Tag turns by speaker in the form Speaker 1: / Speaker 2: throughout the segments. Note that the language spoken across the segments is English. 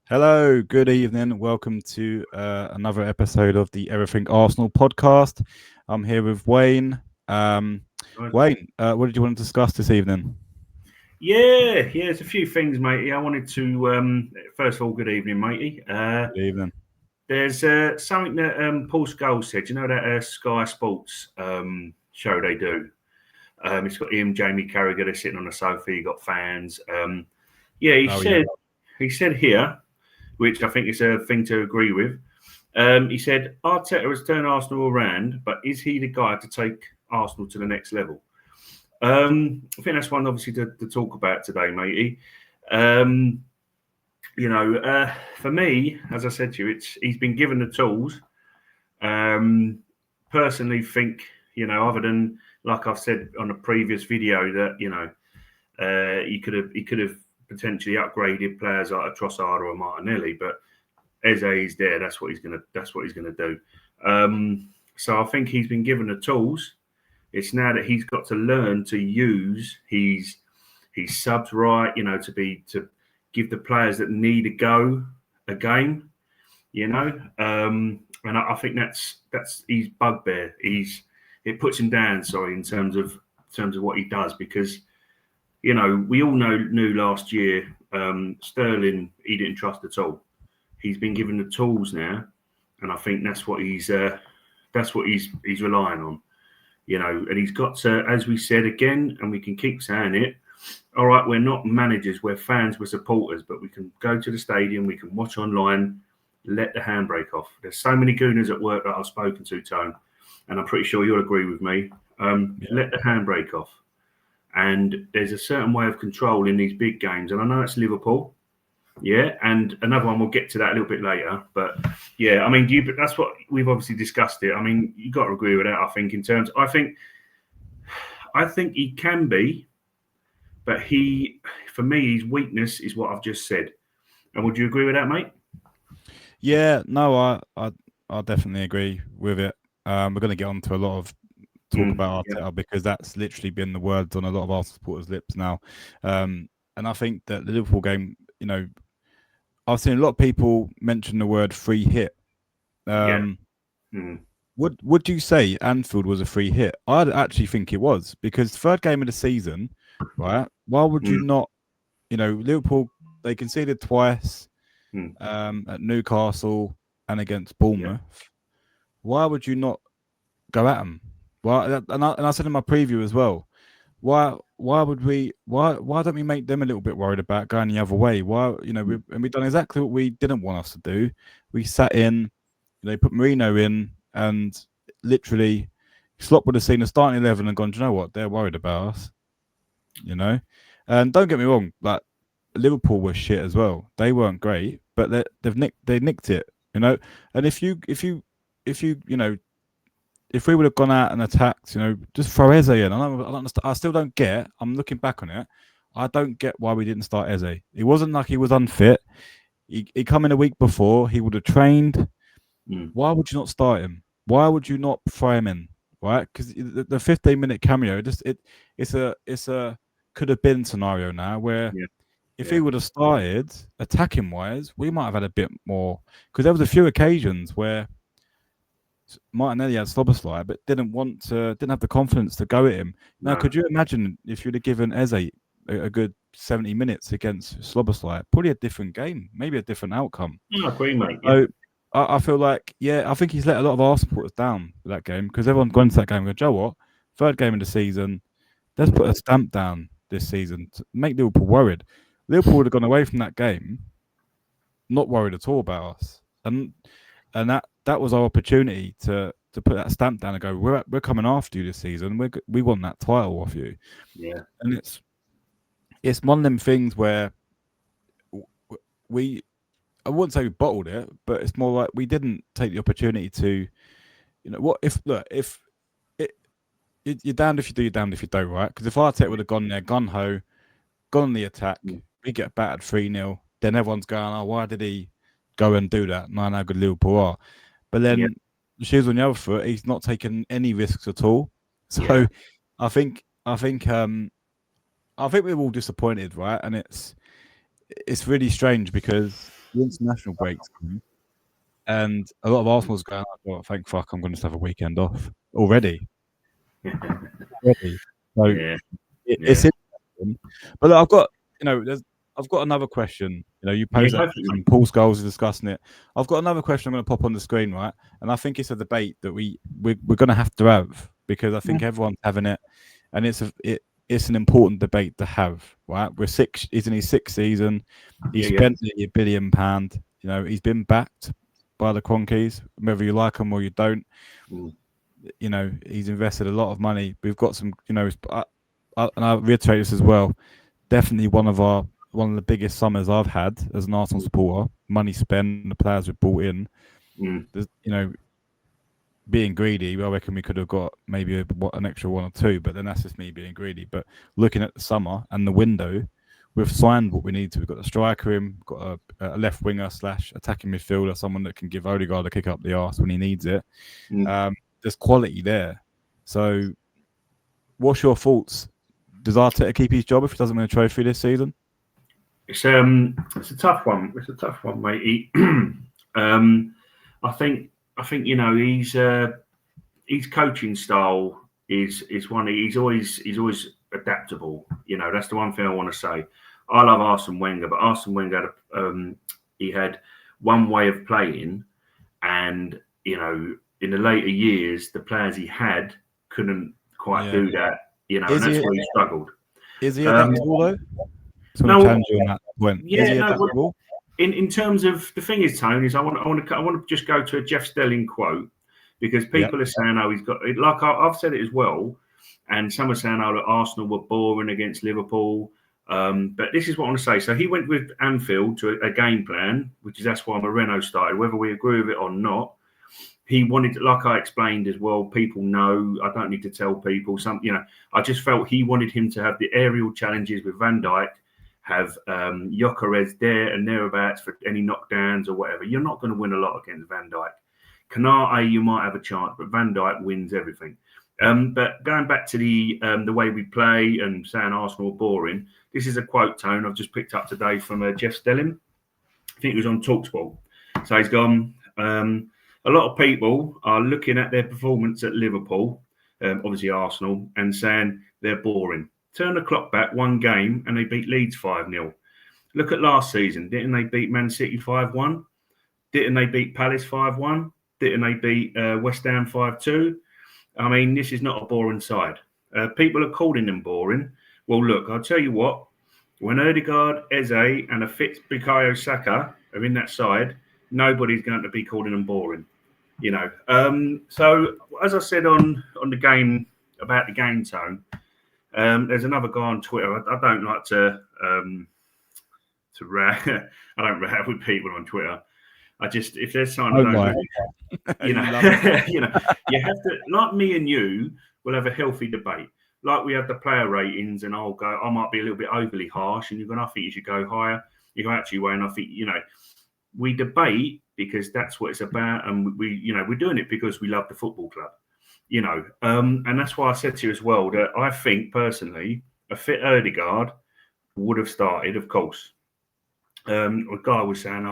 Speaker 1: Hello, good evening. Welcome to another episode of the Everything Arsenal podcast. I'm here with Wayne.
Speaker 2: Right.
Speaker 1: Wayne, what did you want to discuss this evening?
Speaker 2: Yeah, there's a few things, matey. I wanted to first of all, good evening, matey.
Speaker 1: Good evening.
Speaker 2: There's something that Paul Scholes said. You know that Sky Sports show they do. It's got him, Jamie Carragher. They're sitting on the sofa. You got fans. Yeah, he
Speaker 1: Oh yeah,
Speaker 2: said he said here, which I think is a thing to agree with. He said Arteta has turned Arsenal around, but is he the guy to take Arsenal to the next level? I think that's one obviously to talk about today, matey. Um, for me, as I said to you, it's he's been given the tools. Um, Personally, think other than like I've said on a previous video that he could have potentially upgraded players like a Trossard or a Martinelli, but Eze is there. That's what he's gonna do. So I think he's been given the tools. It's now that he's got to learn to use his subs right, to give the players that need a game, and I think that's his bugbear. It puts him down, sorry, in terms of what he does because we all knew last year Sterling he didn't trust at all. He's been given the tools now, and I think that's what he's relying on. And he's got to, as we said again, and we can keep saying it. All right, we're not managers, we're fans, we're supporters, but we can go to the stadium, we can watch online, let the handbrake off. There's so many gooners at work that I've spoken to, Tone, and I'm pretty sure you'll agree with me.
Speaker 1: yeah,
Speaker 2: Let the handbrake off. And there's a certain way of control in these big games, and I know it's Liverpool. Yeah, and another one we'll get to that a little bit later. But yeah, I mean, but that's what we've obviously discussed it. I mean, you got to agree with that. I think I think he can be, but for me, his weakness is what I've just said. And would you agree with that, mate?
Speaker 1: yeah. No, I definitely agree with it. We're going to get on to a lot of talk about
Speaker 2: Yeah,
Speaker 1: Arteta because that's literally been the words on a lot of Arsenal supporters' lips now. And I think that the Liverpool game, I've seen a lot of people mention the word free hit.
Speaker 2: yeah,
Speaker 1: Um,
Speaker 2: mm,
Speaker 1: would you say Anfield was a free hit? I actually think it was because third game of the season, right? Why would you
Speaker 2: mm,
Speaker 1: not? Liverpool they conceded twice
Speaker 2: mm,
Speaker 1: at Newcastle and against
Speaker 2: yeah,
Speaker 1: Bournemouth. Why would you not go at them? Why? And I said in my preview as well. Why would we? Why don't we make them a little bit worried about going the other way? Why?
Speaker 2: mm,
Speaker 1: We've done exactly what we didn't want us to do. We sat in. They put Marino in, and literally, Slot would have seen the starting 11 and gone, "Do you know what? They're worried about us." You know, and don't get me wrong, like Liverpool were shit as well. They weren't great, but they nicked it. And if we would have gone out and attacked, just throw Eze in. I don't understand. I still don't get. I'm looking back on it. I don't get why we didn't start Eze. It wasn't like he was unfit. He come in a week before. He would have trained.
Speaker 2: mm,
Speaker 1: Why would you not start him? Why would you not throw him in? Right? Because the 15-minute cameo, it's a could have been scenario now where
Speaker 2: yeah,
Speaker 1: if he
Speaker 2: yeah,
Speaker 1: would have started attacking wise, we might have had a bit more. Because there was a few occasions where Martinelli had Slobberslide, but didn't have the confidence to go at him. Now,
Speaker 2: no,
Speaker 1: could you imagine if you'd have given Eze a good 70 minutes against Slobberslide? Probably a different game, maybe a different outcome.
Speaker 2: I agree, mate. Yeah,
Speaker 1: So I feel like, yeah, I think he's let a lot of Arsenal supporters down with that game because everyone's gone to that game and go, Joe, what? Third game of the season, let's put a stamp down this season to make Liverpool worried. Liverpool would have gone away from that game not worried at all about us, and that was our opportunity to put that stamp down and go, we're coming after you this season. We want that title off you,
Speaker 2: yeah,
Speaker 1: and it's one of them things where we I wouldn't say we bottled it, but it's more like we didn't take the opportunity to, what if look if it, you're damned if you do, you're damned if you don't, right? Because if Arteta would have gone there gun ho, gone on the attack,
Speaker 2: mm,
Speaker 1: we get battered 3-0, then everyone's going, oh, why did he go and do that? Knowing how good Liverpool are. But
Speaker 2: yeah,
Speaker 1: then the shoes on the other foot, he's not taking any risks at all.
Speaker 2: yeah,
Speaker 1: So I think I think I think we're all disappointed, right? And it's really strange because the international breaks coming, and a lot of Arsenal's going, "Oh, thank fuck, I'm going to have a weekend off already." Already. So
Speaker 2: Yeah,
Speaker 1: it's
Speaker 2: yeah,
Speaker 1: interesting. But look, I've got, I've got another question. You
Speaker 2: yeah.
Speaker 1: posed that question. Paul Scholes is discussing it. I've got another question I'm going to pop on the screen, right? And I think it's a debate that we're going to have because I think everyone's having it, and it's an important debate to have, right? He's in his sixth season. He spent nearly £1 billion. He's been backed by the Cronkies, whether you like them or you don't. He's invested a lot of money. We've got some, and I'll reiterate this as well. Definitely one of the biggest summers I've had as an Arsenal supporter. Money spent, the players we've brought in. Being greedy, I reckon we could have got maybe an extra one or two, but then that's just me being greedy. But looking at the summer and the window, we've signed what we need to. We've got a striker in, got a left winger / attacking midfielder, someone that can give Odegaard a kick up the arse when he needs it. There's quality there. So, what's your thoughts? Does Arteta keep his job if he doesn't win a trophy this season?
Speaker 2: It's a tough one. It's a tough one, mate. I think his coaching style is one. He's always adaptable. That's the one thing I want to say. I love Arsene Wenger, but Arsene Wenger he had one way of playing, and in the later years, the players he had couldn't quite do that. And that's where he struggled.
Speaker 1: Is he adaptable though?
Speaker 2: No,
Speaker 1: on that point.
Speaker 2: Yeah, in terms of the thing is, Tony, is I want to just go to a Jeff Stelling quote because people are saying, "Oh, he's got," like I've said it as well, and some are saying, "Oh, that Arsenal were boring against Liverpool." But this is what I want to say. So he went with Anfield to a game plan, which is that's why Moreno started. Whether we agree with it or not, he wanted, like I explained as well. People know. I don't need to tell people. I just felt he wanted him to have the aerial challenges with Van Dijk. Have Gyökeres there and thereabouts for any knockdowns or whatever. You're not going to win a lot against Van Dijk. Canate, you might have a chance, but Van Dijk wins everything. But going back to the way we play and saying Arsenal are boring, this is a quote, Tone, I've just picked up today from Jeff Stelling. I think it was on TalkSport. So he's gone, a lot of people are looking at their performance at Liverpool, obviously Arsenal, and saying they're boring. Turn the clock back one game and they beat Leeds 5-0. Look at last season. Didn't they beat Man City 5-1? Didn't they beat Palace 5-1? Didn't they beat West Ham 5-2? I mean, this is not a boring side. People are calling them boring. Well, look, I'll tell you what. When Odegaard, Eze and a fit Bukayo Saka are in that side, nobody's going to be calling them boring. So, as I said on the game, about the game, Tone, there's another guy on Twitter. I don't like to I don't rant with people on Twitter. I just, if there's someone I don't you have to, like me and you will have a healthy debate. Like we have the player ratings, and I might be a little bit overly harsh, and you're going, I think you should go higher. You go, actually, Wayne, I think we debate because that's what it's about, and we're doing it because we love the football club. And that's why I said to you as well that I think personally a fit Odegaard would have started, of course. A guy was saying,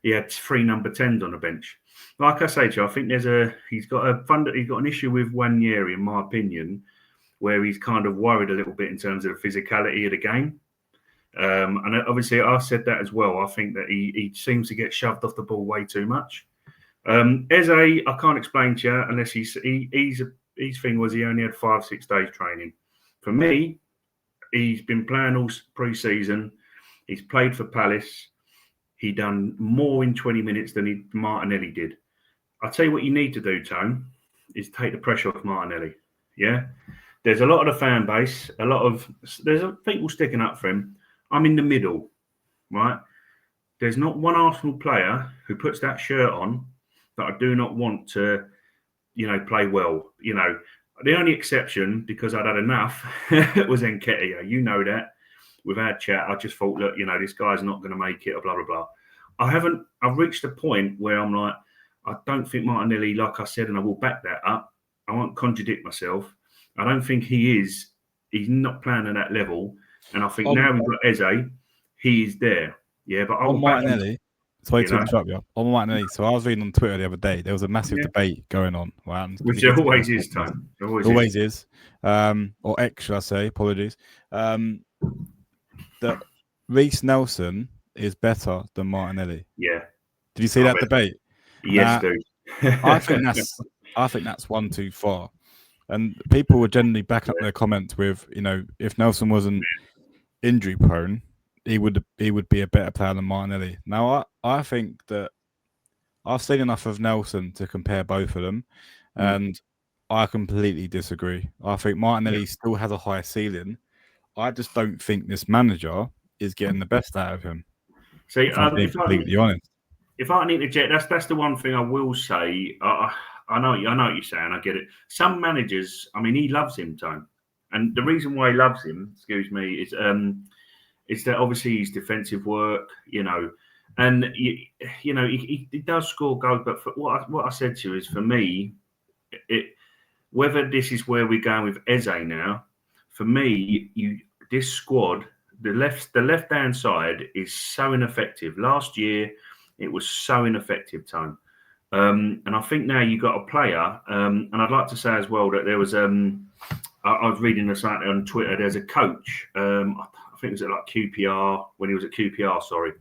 Speaker 2: he had 3 number 10s on the bench. Like I say to you, I think he's got an issue with Wanyeri, in my opinion, where he's kind of worried a little bit in terms of the physicality of the game. And obviously I said that as well. I think that he seems to get shoved off the ball way too much. Eze, I can't explain to you unless his thing was he only had 5-6 days training. For me, he's been playing all pre-season. He's played for Palace. He done more in 20 minutes than Martinelli did. I'll tell you what you need to do, Tone, is take the pressure off Martinelli. Yeah? There's a lot of the fan base, there's people sticking up for him. I'm in the middle, right? There's not one Arsenal player who puts that shirt on that I do not want to, play well. The only exception, because I'd had enough, was Nketiah. You know that. We've had chat. I just thought, look, this guy's not going to make it, or blah, blah, blah. I've reached a point where I'm like, I don't think Martinelli, like I said, and I will back that up. I won't contradict myself. I don't think he's not playing at that level. And I think now we've got Eze, he is there. Yeah, but I will
Speaker 1: Martinelli. Sorry
Speaker 2: You
Speaker 1: to
Speaker 2: know,
Speaker 1: interrupt you. On Martinelli. So I was reading on Twitter the other day. There was a massive debate going on. Right?
Speaker 2: which there always is, Tone. There
Speaker 1: Always is. Or X, should I say? Apologies. That Reece Nelson is better than Martinelli.
Speaker 2: Yeah.
Speaker 1: Did you see that debate?
Speaker 2: Yes, dude.
Speaker 1: I think that's one too far. And people would generally back up their comments with, if Nelson wasn't injury prone, he would be a better player than Martinelli. Now I think that I've seen enough of Nelson to compare both of them, and I completely disagree. I think Martinelli still has a high ceiling. I just don't think this manager is getting the best out of him.
Speaker 2: See,
Speaker 1: If I'm being completely honest.
Speaker 2: If I need to jet, that's the one thing I will say. I know what you're saying. I get it. Some managers, I mean, he loves him, Tone, and the reason why he loves him, excuse me, is that obviously his defensive work, and he does score goals. But for what I said to you is, for me, whether this is where we're going with Eze now, for me, this squad, the left hand side is so ineffective. Last year, it was so ineffective, Tone. And I think now you've got a player, and I'd like to say as well that there was, I was reading this out on Twitter, there's a coach, I think it was at like QPR, when he was at QPR, sorry.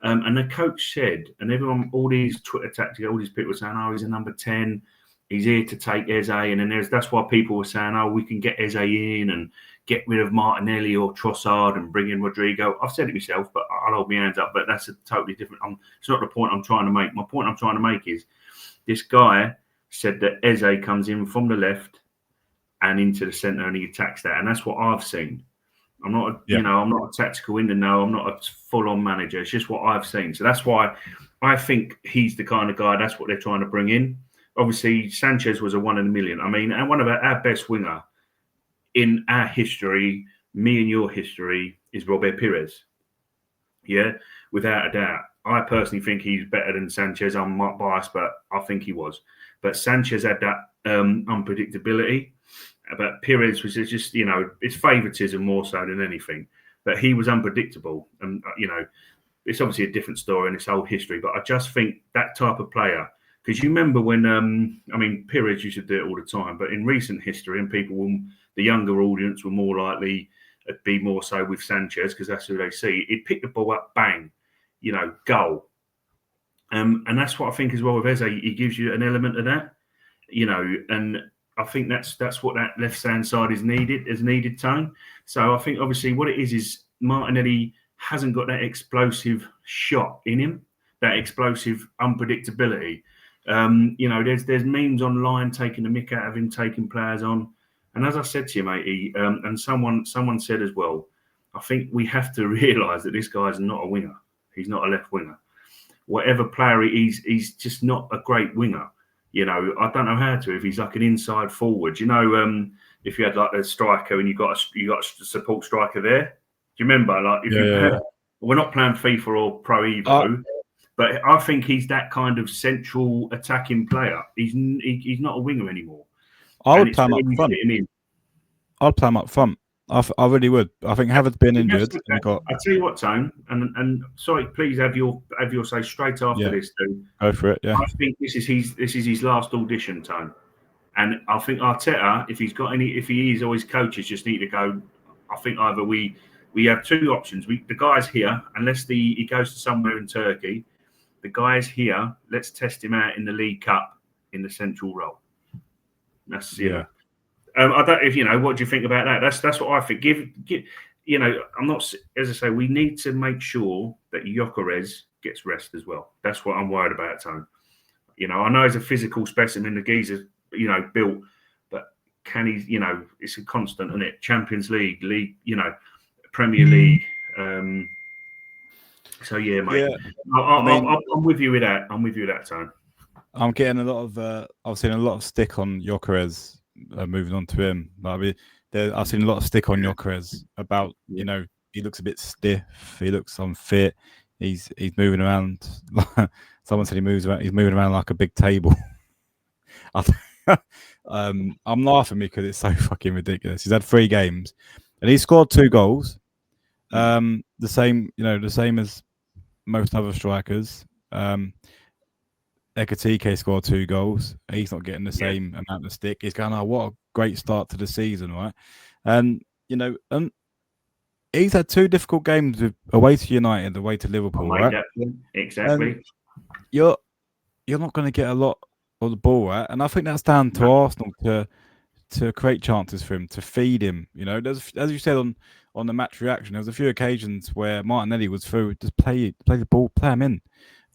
Speaker 2: And the coach said, and everyone, all these Twitter tactics, all these people were saying, oh, he's a number 10. He's here to take Eze. And then that's why people were saying, oh, we can get Eze in and get rid of Martinelli or Trossard and bring in Rodrigo. I've said it myself, but I'll hold my hands up. But that's a totally different. It's not the point I'm trying to make. My point I'm trying to make is this guy said that Eze comes in from the left and into the centre and he attacks that. And that's what I've seen. I'm not, I'm not a tactical in the know. I'm not a full-on manager. It's just what I've seen. So that's why I think he's the kind of guy. That's what they're trying to bring in. Obviously, Sanchez was a 1 in a million. I mean, and one of our best winger in our history, me and your history, is Robert Pires. Yeah, without a doubt. I personally think he's better than Sanchez. I'm not biased, but I think he was. But Sanchez had that unpredictability. But Pires was just, it's favouritism more so than anything. But he was unpredictable. And, it's obviously a different story in its whole history. But I just think that type of player, because you remember when, Pires used to do it all the time. But in recent history, and the younger audience were more likely to be more so with Sanchez, because that's who they see. He'd pick the ball up, bang, goal. And that's what I think as well with Eze. He gives you an element of that, and I think that's what that left-hand side is needed, Tone. So I think obviously what it is Martinelli hasn't got that explosive shot in him, that explosive unpredictability. There's memes online taking the mick out of him, taking players on. And as I said to you, matey, and someone said as well, I think we have to realise that this guy's not a winger. He's not a left winger. Whatever player he's just not a great winger. I don't know how to. If he's like an inside forward, if you had like a striker and you got a support striker there. Do you remember? Like, we're not playing FIFA or Pro Evo, but I think he's that kind of central attacking player. He's not a winger anymore.
Speaker 1: I would play him up front. I'd play him up front. I really would. I think Havertz been injured.
Speaker 2: I'll tell you what, Tone, and sorry, please have your say straight after this, dude.
Speaker 1: Go for it. Yeah.
Speaker 2: I think this is his last audition, Tone, and I think Arteta, if he is always coaches, just need to go. I think either we have two options. The guy's here, unless he goes to somewhere in Turkey. The guy's here. Let's test him out in the League Cup in the central role. That's I don't. What do you think about that? That's what I think. I'm not. As I say, we need to make sure that Gyökeres gets rest as well. That's what I'm worried about, Tone. I know he's a physical specimen. The geezer's, built, but can he? It's a constant, isn't it? Champions League, Premier League. So yeah, mate. Yeah. I'm with you with that. I'm with you with that, Tone.
Speaker 1: I'm getting a lot of. I've seen a lot of stick on Gyökeres. Moving on to him, I've seen a lot of stick on Gyökeres about he looks a bit stiff, he looks unfit, he's moving around. Someone said he's moving around like a big table. I'm laughing because it's so fucking ridiculous. He's had 3 games and he scored 2 goals. The same as most other strikers. Ekatike scored 2 goals. He's not getting the same amount of stick. He's going, oh, what a great start to the season, right? And, and he's had 2 difficult games away to United, away to Liverpool, right?
Speaker 2: Exactly.
Speaker 1: And you're not going to get a lot of the ball, right? And I think that's down to Arsenal to create chances for him, to feed him. There's, as you said on the match reaction, there was a few occasions where Martinelli was through, just play the ball, play him in.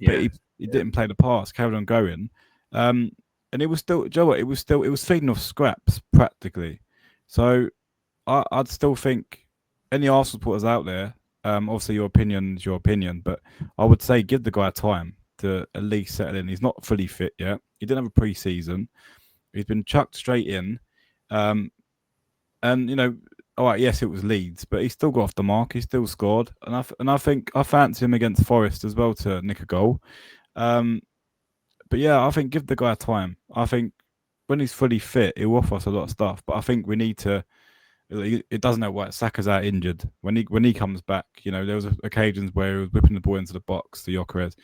Speaker 1: But he didn't play the pass, carried on going. And it was still, Joe, it was feeding off scraps practically. So I'd still think any Arsenal supporters out there, obviously your opinion is your opinion, but I would say give the guy time to at least settle in. He's not fully fit yet. He didn't have a pre-season. He's been chucked straight in. And, all right, yes, it was Leeds, but he still got off the mark. He still scored. And I think I fancy him against Forest as well to nick a goal. But yeah, I think give the guy time. I think when he's fully fit, he'll offer us a lot of stuff. But I think we need to. It doesn't know what Saka's out injured. When he comes back, there was occasions where he was whipping the ball into the box to Gyökeres.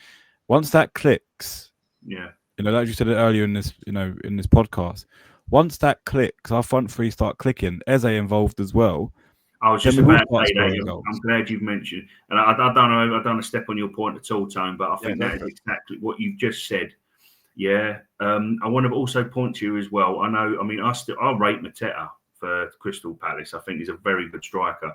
Speaker 1: Once that clicks, like you said it earlier in this, in this podcast. Once that clicks, our front three start clicking. Eze involved as well.
Speaker 2: I was just about to say that. I'm glad you've mentioned, and I don't want to step on your point at all, Tone, but I think that is exactly what you've just said. Yeah. I want to also point to you as well. I I rate Mateta for Crystal Palace. I think he's a very good striker.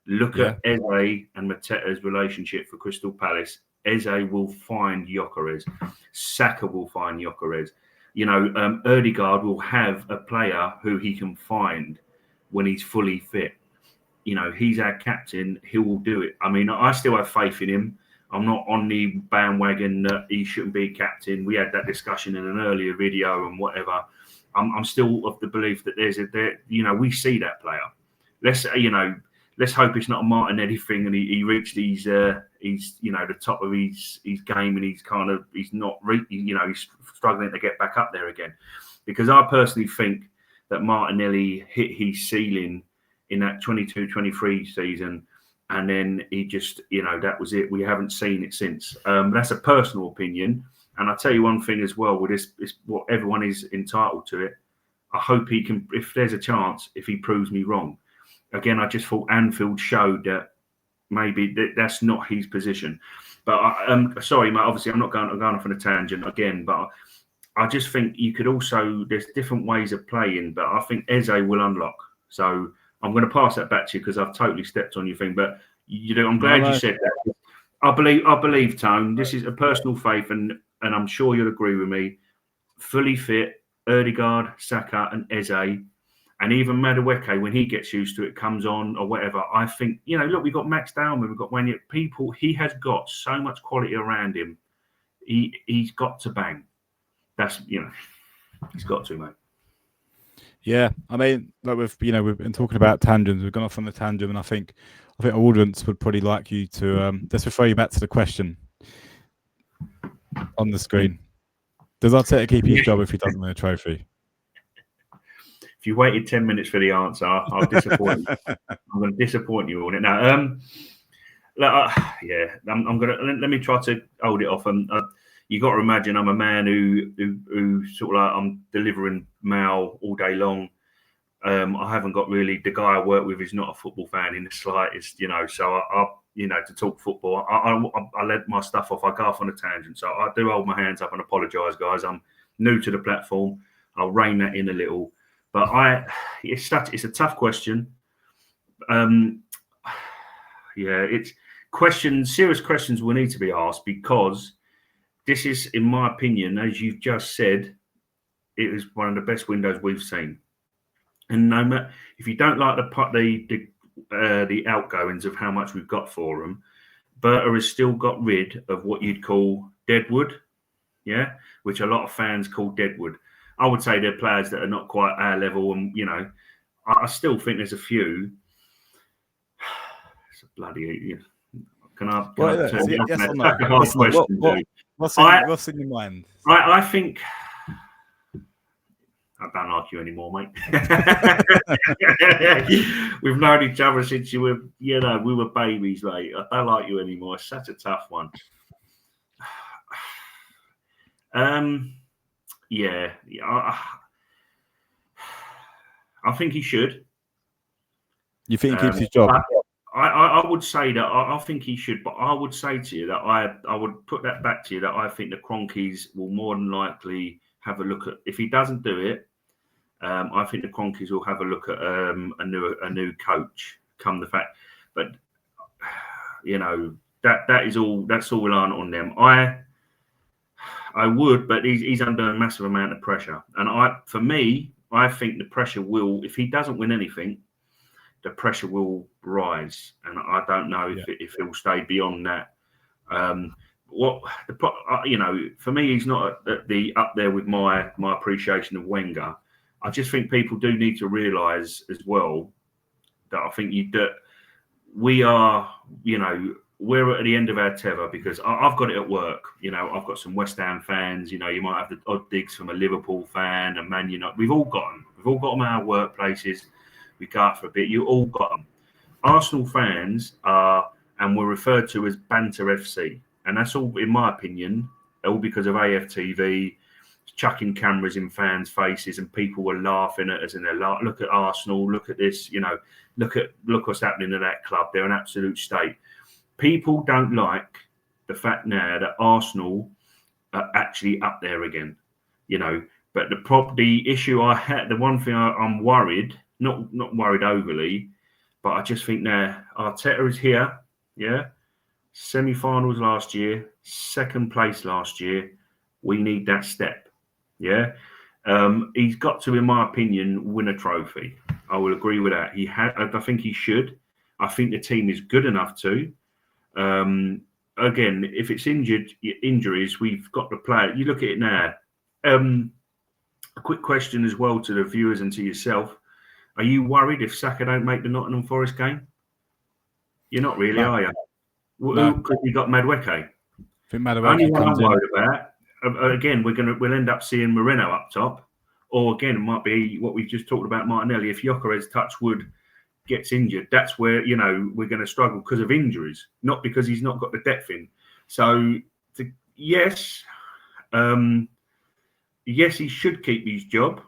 Speaker 2: Look at Eze and Mateta's relationship for Crystal Palace. Eze will find Gyökeres. Saka will find Gyökeres. Ødegaard will have a player who he can find when he's fully fit. He's our captain. He will do it. I still have faith in him. I'm not on the bandwagon that he shouldn't be captain. We had that discussion in an earlier video and whatever. I'm still of the belief that we see that player. Let's hope it's not a Martinelli thing and he reached he's the top of his game and he's struggling to get back up there again. Because I personally think that Martinelli hit his ceiling in that 22-23 season, and then he just, that was it. We haven't seen it since. That's a personal opinion. And I'll tell you one thing as well, with this is what everyone is entitled to it. I hope he can, if there's a chance, if he proves me wrong. Again, I just thought Anfield showed that maybe that's not his position. But sorry, mate, obviously I'm not going off on a tangent again, but I just think you could also, there's different ways of playing, but I think Eze will unlock. So I'm going to pass that back to you because I've totally stepped on your thing. But I'm glad you said that. I believe, Tone, this is a personal faith, and I'm sure you'll agree with me. Fully fit, Ødegaard, Saka, and Eze. And even Madueke, when he gets used to it, comes on or whatever, I think, look, we've got Max Dalman, we've got Wayne. People, he has got so much quality around him. He's got to bang. That's, he's got to, mate.
Speaker 1: Yeah, we've been talking about tangents. We've gone off on the tangent, and I think our audience would probably like you to just refer you back to the question on the screen. Does Arteta keep his job if he doesn't win a trophy?
Speaker 2: If you waited 10 minutes for the answer, I'll disappoint you. I'm going to disappoint you on it now. I'm going to let me try to hold it off. You got to imagine I'm a man who sort of like I'm delivering mail all day long. I haven't got really, the guy I work with is not a football fan in the slightest, So I to talk football, I let my stuff off. I go off on a tangent, so I do hold my hands up and apologise, guys. I'm new to the platform. I'll rein that in a little. But it's a tough question. It's serious questions will need to be asked, because this is, in my opinion, as you've just said, it is one of the best windows we've seen. And no matter if you don't like the outgoings of how much we've got for them, Berta has still got rid of what you'd call deadwood, which a lot of fans call deadwood. I would say they're players that are not quite our level, and I still think there's a few. It's a bloody.
Speaker 1: What's in your mind?
Speaker 2: I think. I don't like you anymore, mate. We've known each other since we were babies, mate. I don't like you anymore. It's such a tough one. Yeah, I think he should.
Speaker 1: You think he keeps his job?
Speaker 2: I would say that I think he should, but I would say to you that I would put that back to you that I think the Cronkies will more than likely have a look at, if he doesn't do it, I think the Cronkies will have a look at a new coach. Come the fact, but that's all on them. I would, but he's under a massive amount of pressure, and for me, I think the pressure will, if he doesn't win anything, the pressure will rise, and I don't know if he'll stay beyond that. For me, he's not up there with my appreciation of Wenger. I just think people do need to realise as well that I think that we are, we're at the end of our tether, because I've got it at work. I've got some West Ham fans. You might have the odd digs from a Liverpool fan, and Man United. We've all got them. We've all got them at our workplaces. We go out for a bit. You all got them. Arsenal fans are, and we're referred to as Banter FC, and that's all, in my opinion, all because of AFTV chucking cameras in fans' faces, and people were laughing at us, and they're like, "Look at Arsenal. Look at this. Look what's happening to that club. They're an absolute state." People don't like the fact now that Arsenal are actually up there again. But the issue I had, the one thing I'm worried. Not worried overly, but I just think now Arteta is here. Yeah, semi-finals last year, second place last year. We need that step. Yeah, he's got to, in my opinion, win a trophy. I will agree with that. I think he should. I think the team is good enough to. Again, if it's injuries, we've got to play it. You look at it now. A quick question as well to the viewers and to yourself. Are you worried if Saka don't make the Nottingham Forest game? You're not really, are you?
Speaker 1: No.
Speaker 2: Because you got Madueke.
Speaker 1: I think Madueke
Speaker 2: Only one I'm
Speaker 1: comes in.
Speaker 2: worried about. Again, we'll end up seeing Moreno up top, or again, it might be what we've just talked about, Martinelli. If Gyökeres, touch wood, gets injured, that's where we're going to struggle because of injuries, not because he's not got the depth in. So, yes, he should keep his job,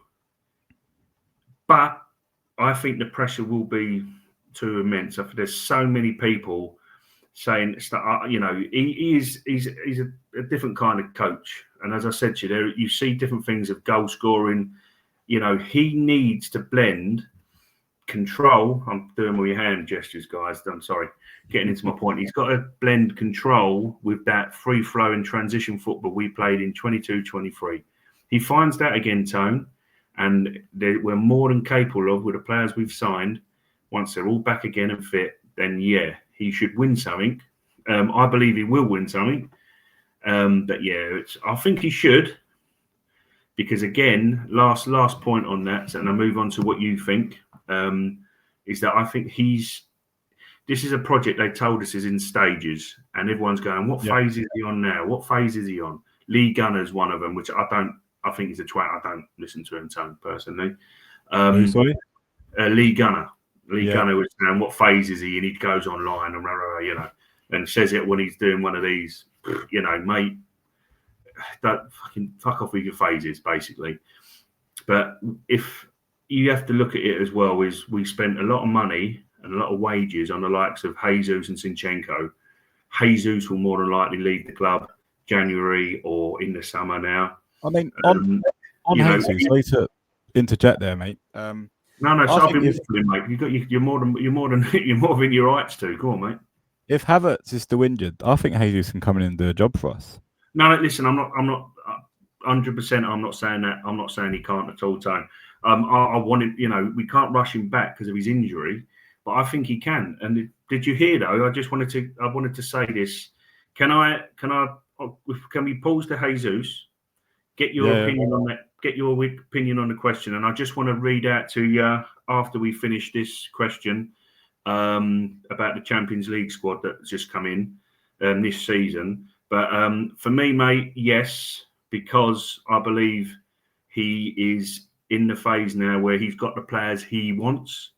Speaker 2: but I think the pressure will be too immense. There's so many people saying, he's a different kind of coach. And as I said to you, you see different things of goal scoring. He needs to blend control. I'm doing all your hand gestures, guys. I'm sorry. Getting into my point. He's got to blend control with that free-flowing transition football we played in 22-23. He finds that again, Tone. And we're more than capable of, with the players we've signed, once they're all back again and fit, then he should win something. I believe he will win something. But I think he should, because again, last point on that, and I move on to what you think, is that I think this is a project they told us is in stages, and everyone's going, what phase is he on now? What phase is he on? Lee Gunner's one of them, which I think he's a twat. I don't listen to him, Tone, personally.
Speaker 1: Sorry?
Speaker 2: Lee Gunner. Gunner was saying, what phase is he? And he goes online and, and says it when he's doing one of these, mate, don't fucking fuck off with your phases, basically. But if you have to look at it as well, is we spent a lot of money and a lot of wages on the likes of Jesus and Zinchenko. Jesus will more than likely leave the club January or in the summer now.
Speaker 1: I mean, on Jesus, sorry to interject there, mate.
Speaker 2: No, so I've been listening, mate. You're more than your rights to. Go on, mate.
Speaker 1: If Havertz is still injured, I think Jesus can come in and do a job for us.
Speaker 2: No, listen, I'm not 100%. I'm not saying that. I'm not saying he can't at all, Tone. I wanted, we can't rush him back because of his injury, but I think he can. And did you hear though? I wanted to say this. Can we pause to Jesus? Get your opinion on that. Get your opinion on the question, and I just want to read out to you after we finish this question about the Champions League squad that's just come in this season. But for me, mate, yes, because I believe he is in the phase now where he's got the players he wants.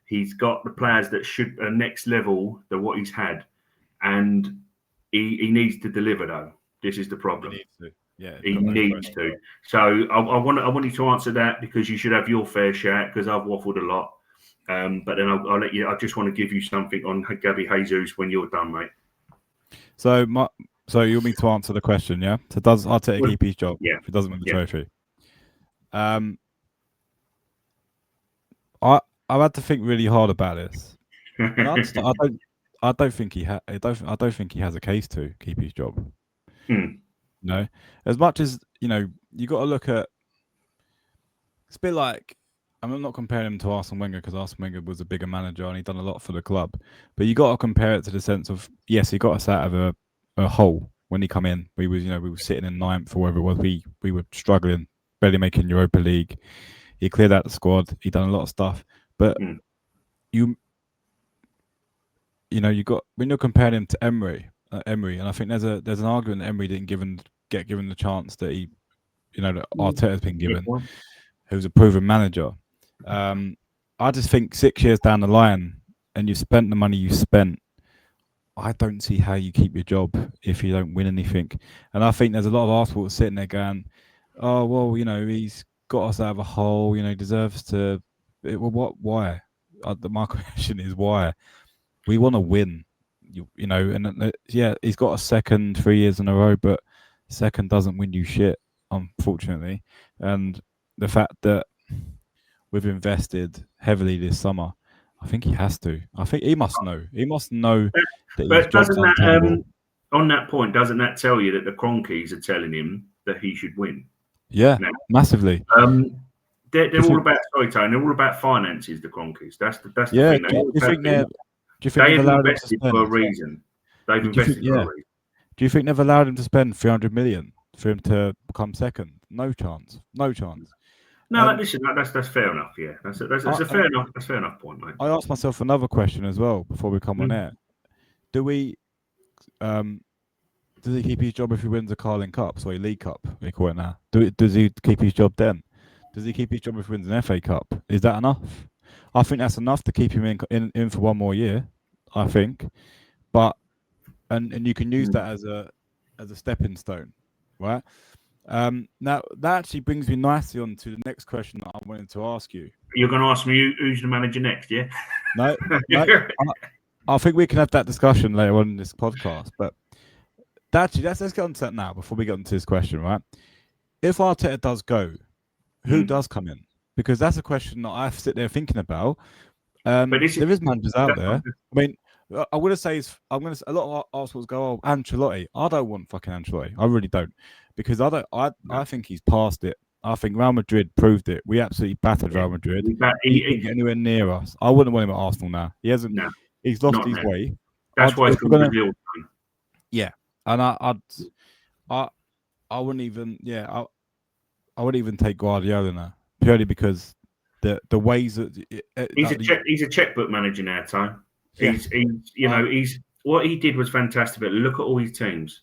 Speaker 2: He's got the players that should next level than what he's had, and he needs to deliver though. This is the problem.
Speaker 1: Yeah,
Speaker 2: he needs to. So I want you to answer that because you should have your fair share because I've waffled a lot. But then I'll let you. I just want to give you something on Gabby Jesus when you're done, mate.
Speaker 1: So you want me to answer the question, yeah? So does Arteta keep his job
Speaker 2: if
Speaker 1: he doesn't win the trophy? I've had to think really hard about this, and I don't think he I don't think he has a case to keep his job. No, as much as you got to look at. It's a bit like I'm not comparing him to Arsene Wenger because Arsene Wenger was a bigger manager and he done a lot for the club, but you got to compare it to the sense of yes, he got us out of a hole when he come in. We were sitting in ninth or whatever it was. We were struggling, barely making Europa League. He cleared out the squad. He done a lot of stuff, but you got when you're comparing him to Emery, and I think there's an argument that Emery didn't get given the chance that that Arteta's been given, who's a proven manager. I just think 6 years down the line, and you've spent the money you spent, I don't see how you keep your job if you don't win anything. And I think there's a lot of Arsenal sitting there going, "Oh well, he's got us out of a hole. He deserves to." Well, what? Why? My question is why. We want to win, and yeah, he's got a second 3 years in a row, but second doesn't win you shit, unfortunately. And the fact that we've invested heavily this summer, I think he has to. I think he must know. He must know that his job's untenable.
Speaker 2: On that point, doesn't that tell you that the Cronkies are telling him that he should win?
Speaker 1: Yeah, massively.
Speaker 2: They're all about Tone. They're all about finances. The Cronkies. That's the thing.
Speaker 1: Do you think
Speaker 2: they've invested for a reason? They've invested for a reason.
Speaker 1: Do you think they've allowed him to spend 300 million for him to become second? No chance. No chance.
Speaker 2: No, listen, that's fair enough. Yeah, that's a fair enough point, mate.
Speaker 1: I asked myself another question as well before we come on air. Does he keep his job if he wins the Carling Cup, sorry, League Cup, we call it now? Does he keep his job then? Does he keep his job if he wins an FA Cup? Is that enough? I think that's enough to keep him in for one more year. I think, but and you can use that as a stepping stone, right? Now that actually brings me nicely on to the next question that I wanted to ask you.
Speaker 2: You're going to ask me who's the manager next, yeah?
Speaker 1: No. I think we can have that discussion later on in this podcast. But actually, let's get on to that now before we get into this question, right? If Arteta does go, who does come in? Because that's a question that I sit there thinking about. But there is managers out there. I mean, I'm going to say a lot of Arsenals go, "Oh, Ancelotti." I don't want fucking Ancelotti. I really don't, because I think he's past it. I think Real Madrid proved it. We absolutely battered Real Madrid. He didn't get anywhere near us. I wouldn't want him at Arsenal now. He hasn't. No, he's lost his way.
Speaker 2: That's why it's going to be.
Speaker 1: Yeah, and I wouldn't even. Yeah, I wouldn't even take Guardiola now, purely because the ways that
Speaker 2: he's a checkbook manager now, Tom. Yeah. He's what he did was fantastic. But look at all his teams.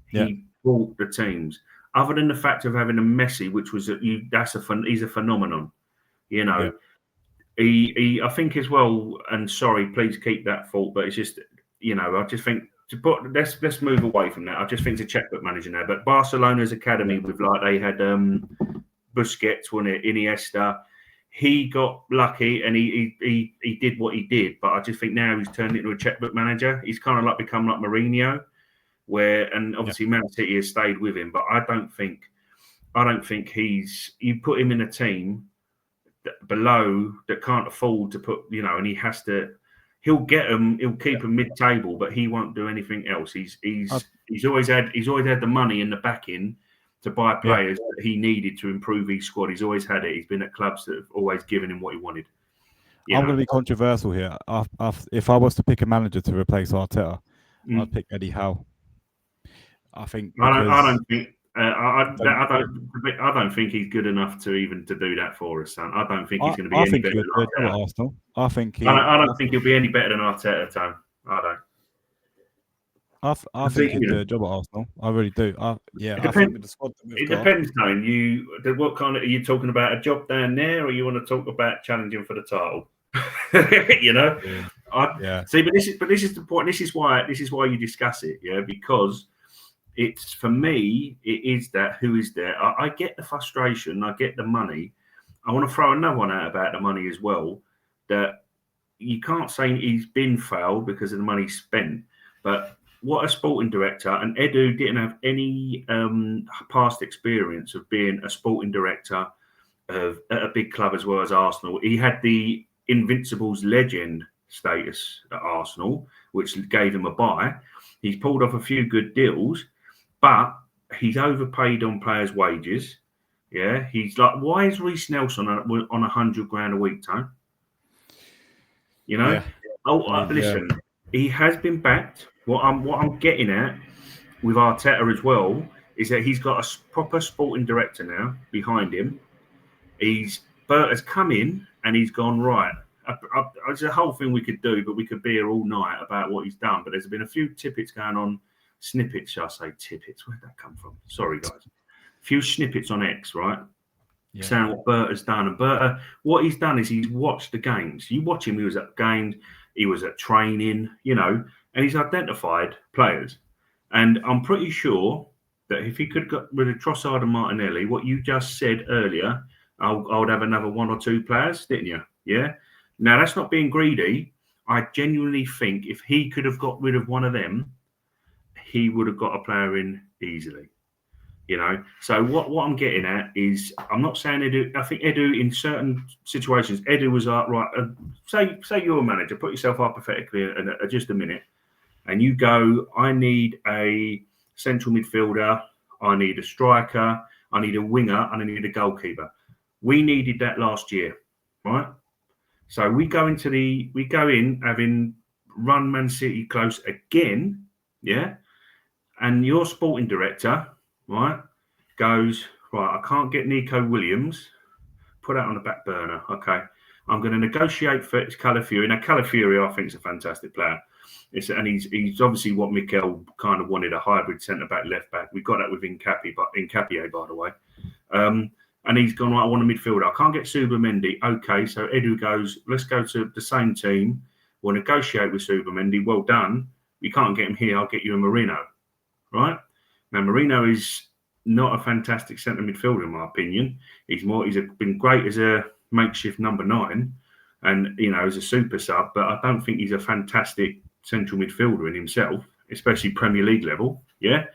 Speaker 2: He bought the teams. Other than the fact of having a Messi, which was he's a phenomenon. He I think as well. And sorry, please keep that fault. But it's just I just think let's move away from that. I just think it's a checkbook manager now. But Barcelona's academy with they had Busquets, wasn't it? Iniesta. He got lucky and he did what he did. But I just think now he's turned into a checkbook manager. He's kind of become like Mourinho. And obviously Man City has stayed with him, but I don't think you put him in a team below that can't afford to put, and he'll get them, he'll keep them mid-table, but he won't do anything else. He's always had the money and the backing to buy players that he needed to improve his squad. He's always had it. He's been at clubs that have always given him what he wanted.
Speaker 1: I'm going to be controversial here. If I was to pick a manager to replace Arteta, I'd pick Eddie Howe. I think
Speaker 2: I don't think he's good enough to do that for us, son. I don't think he's going to be any better than Arteta.
Speaker 1: Arsenal.
Speaker 2: I don't think he'll be any better than Arteta, Tom. I don't.
Speaker 1: I think he'd do a job at Arsenal. I really do.
Speaker 2: It depends, Tone. What kind of are you talking about? A job down there, or you want to talk about challenging for the title? See, but this is the point. This is why you discuss it, because it's for me, it is that who is there. I get the frustration, I get the money. I want to throw another one out about the money as well. That you can't say he's been failed because of the money spent, but what a sporting director, and Edu didn't have any past experience of being a sporting director of at a big club as well as Arsenal. He had the Invincibles legend status at Arsenal, which gave him a buy. He's pulled off a few good deals, but he's overpaid on players' wages. Yeah, he's like, why is Reece Nelson on £100,000 a week, Tone? You know?
Speaker 1: Yeah.
Speaker 2: Listen, he has been backed. What I'm getting at with Arteta as well is that he's got a proper sporting director now behind him. Bert has come in and he's gone right. There's a whole thing we could do, but we could be here all night about what he's done. But there's been a few tippets going on, snippets, shall I say, tippets? Where'd that come from? Sorry, guys. A few snippets on X, right? Yeah. Saying what Bert has done. And Bert, what he's done is he's watched the games. You watch him, he was at games, he was at training, and he's identified players. And I'm pretty sure that if he could get rid of Trossard and Martinelli, what you just said earlier, I would have another one or two players, didn't you? Yeah. Now, that's not being greedy. I genuinely think if he could have got rid of one of them, he would have got a player in easily. So what I'm getting at is, I'm not saying Edu. I think Edu in certain situations, Edu was right. Say you're a manager, put yourself hypothetically in just a minute, and you go, I need a central midfielder, I need a striker, I need a winger, and I need a goalkeeper. We needed that last year, right? So we go in having run Man City close again, yeah. And your sporting director, right, goes, right, I can't get Nico Williams. Put that on the back burner. Okay. I'm going to negotiate for Calafiori. Now, Calafiori, I think, is a fantastic player. And he's obviously what Mikel kind of wanted, a hybrid centre-back, left-back. We got that with Nkapie, by the way. And he's gone, right, I want a midfielder. I can't get Subamendi. Okay, so Edu goes, let's go to the same team. We'll negotiate with Subamendi. Well done. You can't get him here. I'll get you a Marino. Right? Now, Marino is not a fantastic centre midfielder, in my opinion. He's been great as a makeshift number 9 and, as a super sub, but I don't think he's a fantastic central midfielder in himself, especially Premier League level. Yeah.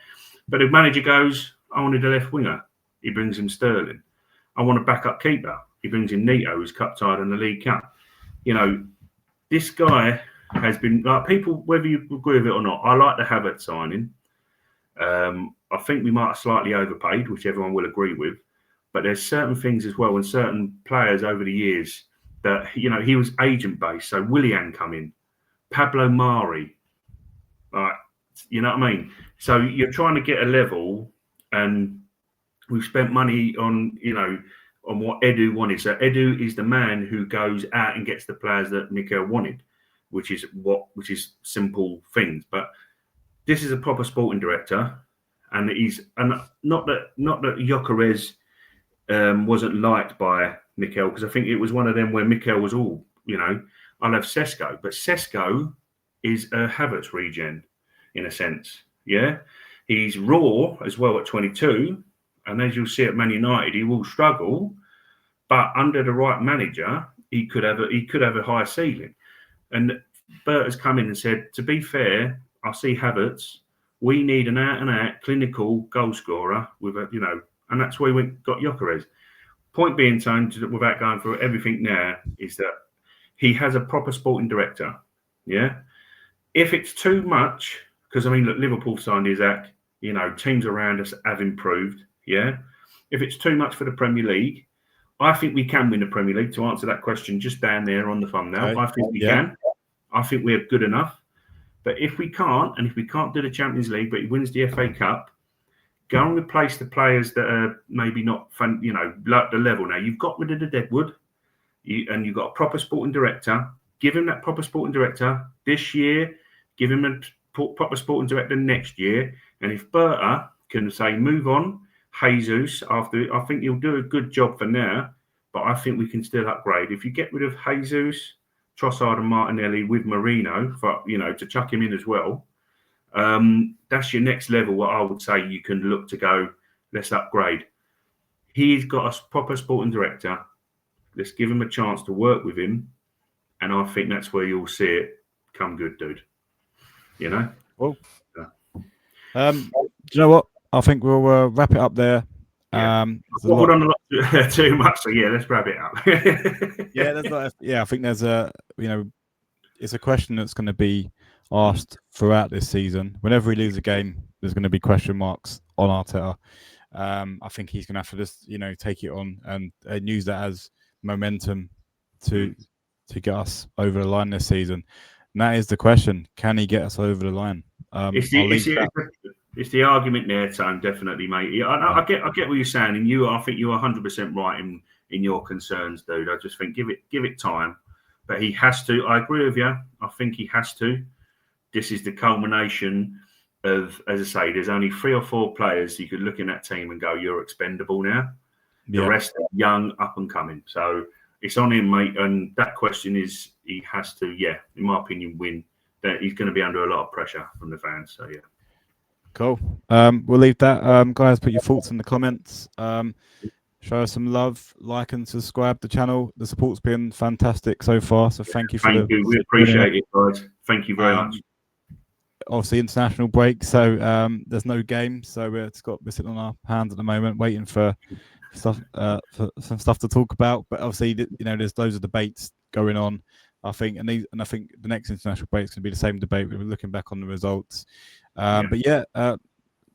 Speaker 2: But if manager goes, I wanted a left winger, he brings him Sterling. I want a backup keeper, he brings in Neto, who's cup-tied in the League Cup. This guy has been, like, people, whether you agree with it or not, I like the Havertz signing. I think we might have slightly overpaid, which everyone will agree with. But there's certain things as well, and certain players over the years that, he was agent-based. So Willian come in, Pablo Mari, like, you know what I mean? So you're trying to get a level, and we've spent money on, on what Edu wanted. So Edu is the man who goes out and gets the players that Mikel wanted, which is simple things. But this is a proper sporting director, and not that Gyökeres wasn't liked by Mikel, because I think it was one of them where Mikel was all, I'll have Sesko, but Sesko is a Havertz regen in a sense. Yeah, he's raw as well at 22, and as you'll see at Man United, he will struggle, but under the right manager, he could have a high ceiling. And Bert has come in and said, to be fair, I see Havertz. We need an out-and-out clinical goal scorer with and that's why we got Gyökeres. Point being, Tone, without going through everything now, is that he has a proper sporting director. Yeah. If it's too much, because look, Liverpool signed Isaac. Teams around us have improved. Yeah. If it's too much for the Premier League, I think we can win the Premier League. To answer that question, just down there on the thumbnail, okay. I think we can. I think we're good enough. But if we can't, and if we can't do the Champions League, but he wins the FA Cup, go and replace the players that are maybe not fun, like the level. Now, you've got rid of the Deadwood, and you've got a proper sporting director. Give him that proper sporting director this year. Give him a proper sporting director next year. And if Berta can say, move on, Jesus, I think he'll do a good job for now, but I think we can still upgrade. If you get rid of Jesus, Trossard and Martinelli with Marino, for to chuck him in as well, That's your next level. What I would say you can look to go, let's upgrade. He's got a proper sporting director. Let's give him a chance to work with him. And I think that's where you'll see it come good, dude. You know?
Speaker 1: Well,
Speaker 2: yeah.
Speaker 1: do you know what? I think we'll wrap it up there.
Speaker 2: Yeah. What would I not too much? So yeah, let's wrap it up.
Speaker 1: Yeah, I think there's it's a question that's going to be asked throughout this season. Whenever we lose a game, there's going to be question marks on Arteta. I think he's going to have to just take it on and use that as momentum to get us over the line this season. And that is the question: can he get us over the line?
Speaker 2: It's the argument there, Tom. Definitely, mate. I get what you're saying, and I think you are 100% right in your concerns, dude. I just think give it time, but he has to. I agree with you. I think he has to. This is the culmination of, as I say, there's only 3 or 4 players you could look in that team and go, you're expendable now. The rest are young, up and coming. So it's on him, mate. And that question is, he has to, in my opinion, win. That he's going to be under a lot of pressure from the fans. So yeah.
Speaker 1: Cool. We'll leave that. Guys, put your thoughts in the comments. Show us some love, like and subscribe to the channel. The support's been fantastic so far. So thank you
Speaker 2: we appreciate it, guys. Thank you very much.
Speaker 1: Obviously, international break, so there's no game, so we're sitting on our hands at the moment, waiting for stuff, for some stuff to talk about. But obviously, there's loads of debates going on. I think, and I think the next international break is going to be the same debate. We're looking back on the results. But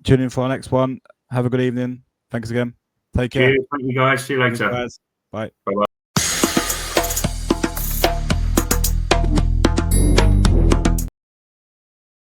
Speaker 1: tune in for our next one. Have a good evening. Thanks again. Take care.
Speaker 2: Cheers. Thank you, guys. See you later.
Speaker 1: Cheers, guys. Bye.
Speaker 2: Bye-bye.